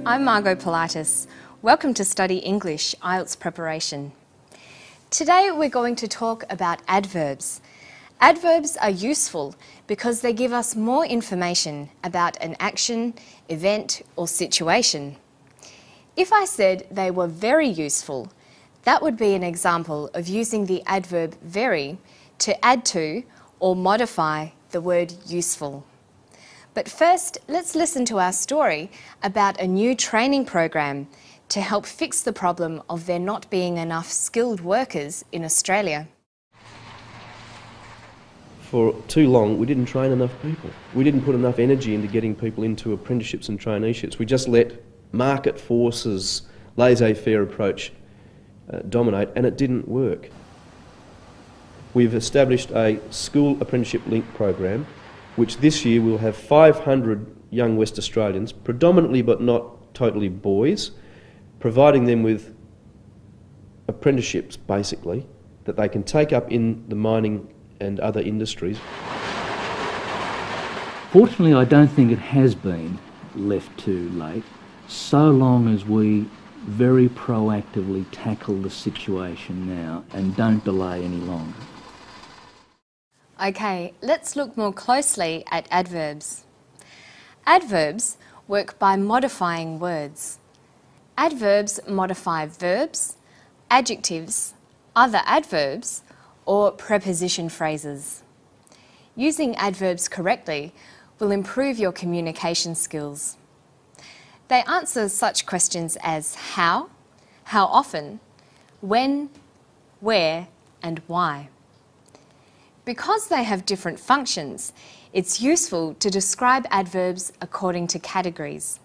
I'm Margot Politis. Welcome to Study English IELTS Preparation. Today we're going to talk about adverbs. Adverbs are useful because they give us more information about an action, event or situation. If I said they were very useful, that would be an example of using the adverb very to add to or modify the word useful. But first, let's listen to our story about a new training program to help fix the problem of there not being enough skilled workers in Australia. For too long, we didn't train enough people. We didn't put enough energy into getting people into apprenticeships and traineeships. We just let market forces, laissez-faire approach dominate, and it didn't work. We've established a school apprenticeship link program, which this year will have 500 young West Australians, predominantly but not totally boys, providing them with apprenticeships, basically, that they can take up in the mining and other industries. Fortunately, I don't think it has been left too late, so long as we very proactively tackle the situation now and don't delay any longer. Okay, let's look more closely at adverbs. Adverbs work by modifying words. Adverbs modify verbs, adjectives, other adverbs, or preposition phrases. Using adverbs correctly will improve your communication skills. They answer such questions as how often, when, where, and why. Because they have different functions, it's useful to describe adverbs according to categories.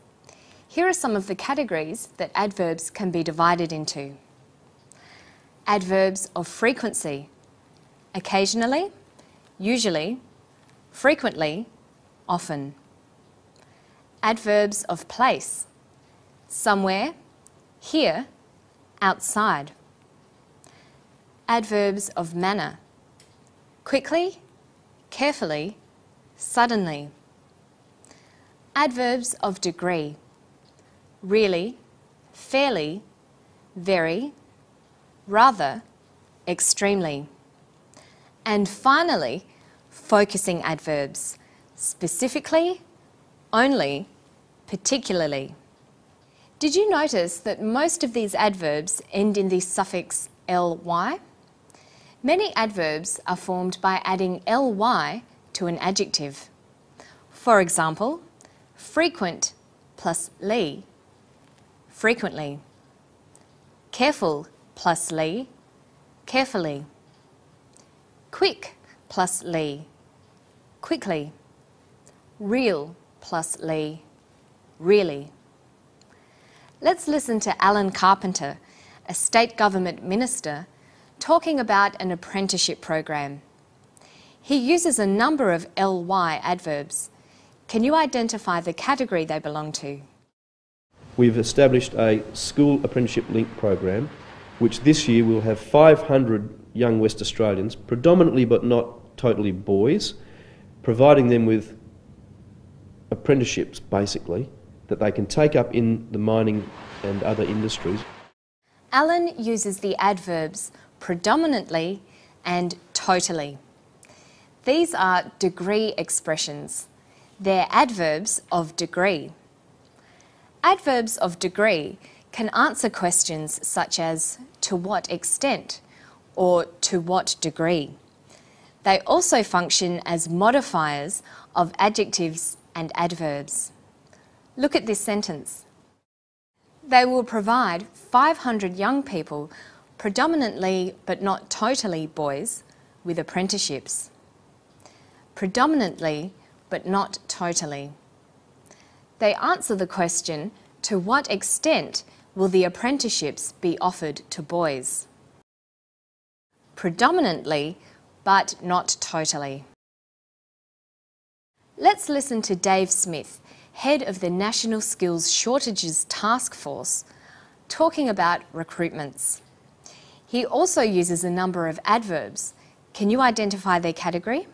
Here are some of the categories that adverbs can be divided into. Adverbs of frequency: occasionally, usually, frequently, often. Adverbs of place: somewhere, here, outside. Adverbs of manner: quickly, carefully, suddenly. Adverbs of degree: really, fairly, very, rather, extremely. And finally, focusing adverbs: specifically, only, particularly. Did you notice that most of these adverbs end in the suffix ly? Many adverbs are formed by adding ly to an adjective. For example, frequent plus ly, frequently. Careful plus ly, carefully. Quick plus ly, quickly. Real plus ly, really. Let's listen to Alan Carpenter, a state government minister, talking about an apprenticeship program. He uses a number of ly adverbs. Can you identify the category they belong to? We've established a school apprenticeship link program, which this year will have 500 young West Australians, predominantly but not totally boys, providing them with apprenticeships, basically, that they can take up in the mining and other industries. Alan uses the adverbs predominantly and totally. These are degree expressions. They're adverbs of degree. Adverbs of degree can answer questions such as to what extent or to what degree. They also function as modifiers of adjectives and adverbs. Look at this sentence. They will provide 500 young people, predominantly but not totally boys, with apprenticeships. Predominantly but not totally. They answer the question, to what extent will the apprenticeships be offered to boys? Predominantly but not totally. Let's listen to Dave Smith, head of the National Skills Shortages Task Force, talking about recruitments. He also uses a number of adverbs. Can you identify their category?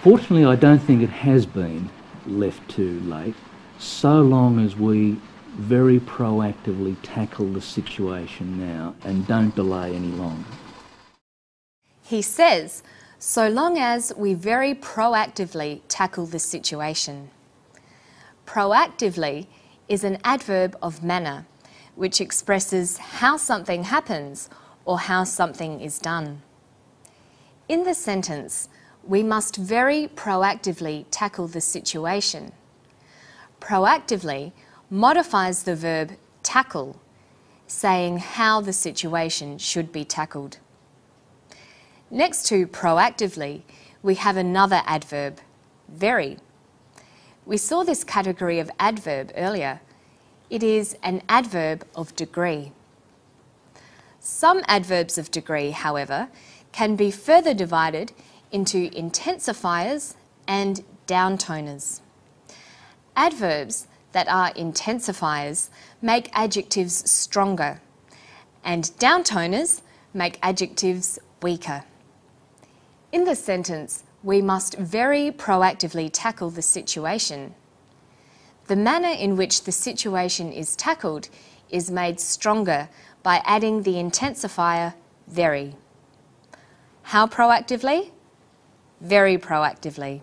Fortunately, I don't think it has been left too late, so long as we very proactively tackle the situation now and don't delay any longer. He says, so long as we very proactively tackle the situation. Proactively is an adverb of manner, which expresses how something happens or how something is done. In the sentence, we must very proactively tackle the situation. Proactively modifies the verb tackle, saying how the situation should be tackled. Next to proactively, we have another adverb, very. We saw this category of adverb earlier. It is an adverb of degree. Some adverbs of degree, however, can be further divided into intensifiers and downtoners. Adverbs that are intensifiers make adjectives stronger, and downtoners make adjectives weaker. In the sentence, we must very proactively tackle the situation. The manner in which the situation is tackled is made stronger by adding the intensifier very. How proactively? Very proactively.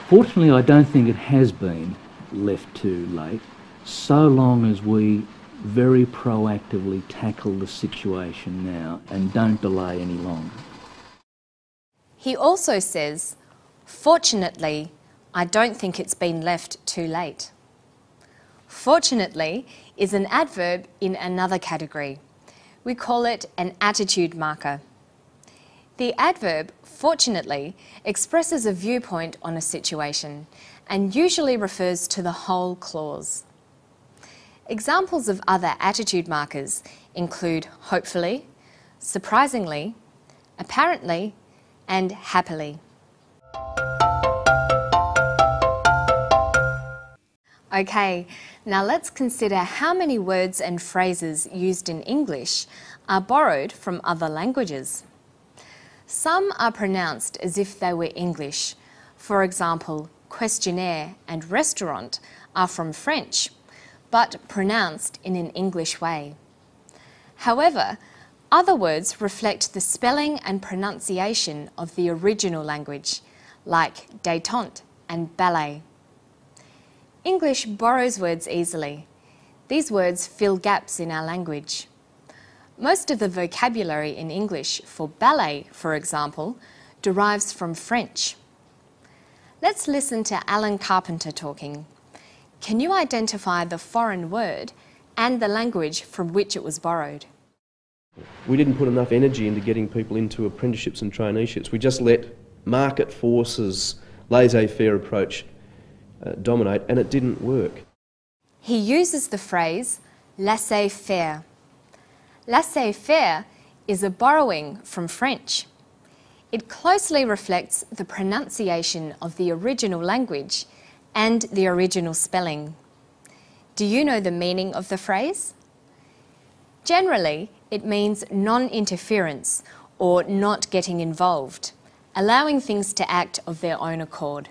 Fortunately, I don't think it has been left too late, so long as we very proactively tackle the situation now and don't delay any longer. He also says, fortunately, I don't think it's been left too late. Fortunately is an adverb in another category. We call it an attitude marker. The adverb fortunately expresses a viewpoint on a situation and usually refers to the whole clause. Examples of other attitude markers include hopefully, surprisingly, apparently, and happily. Okay, now let's consider how many words and phrases used in English are borrowed from other languages. Some are pronounced as if they were English. For example, questionnaire and restaurant are from French, but pronounced in an English way. However, other words reflect the spelling and pronunciation of the original language, like détente and ballet. English borrows words easily. These words fill gaps in our language. Most of the vocabulary in English for ballet, for example, derives from French. Let's listen to Alan Carpenter talking. Can you identify the foreign word and the language from which it was borrowed? We didn't put enough energy into getting people into apprenticeships and traineeships. We just let market forces, laissez-faire approach dominate, and it didn't work. He uses the phrase laissez-faire. Laissez-faire is a borrowing from French. It closely reflects the pronunciation of the original language and the original spelling. Do you know the meaning of the phrase? Generally, it means non-interference or not getting involved, allowing things to act of their own accord.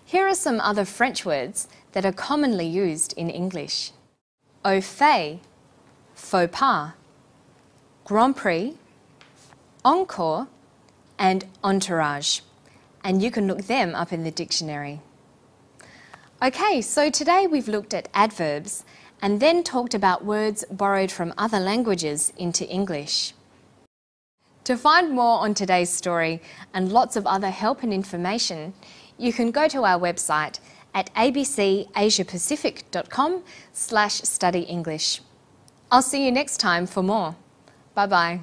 Here are some other French words that are commonly used in English. Au fait, faux pas, Grand Prix, encore, and entourage. And you can look them up in the dictionary. Okay, so today we've looked at adverbs and then talked about words borrowed from other languages into English. To find more on today's story and lots of other help and information, you can go to our website at abcasiapacific.com/study English. I'll see you next time for more. Bye-bye.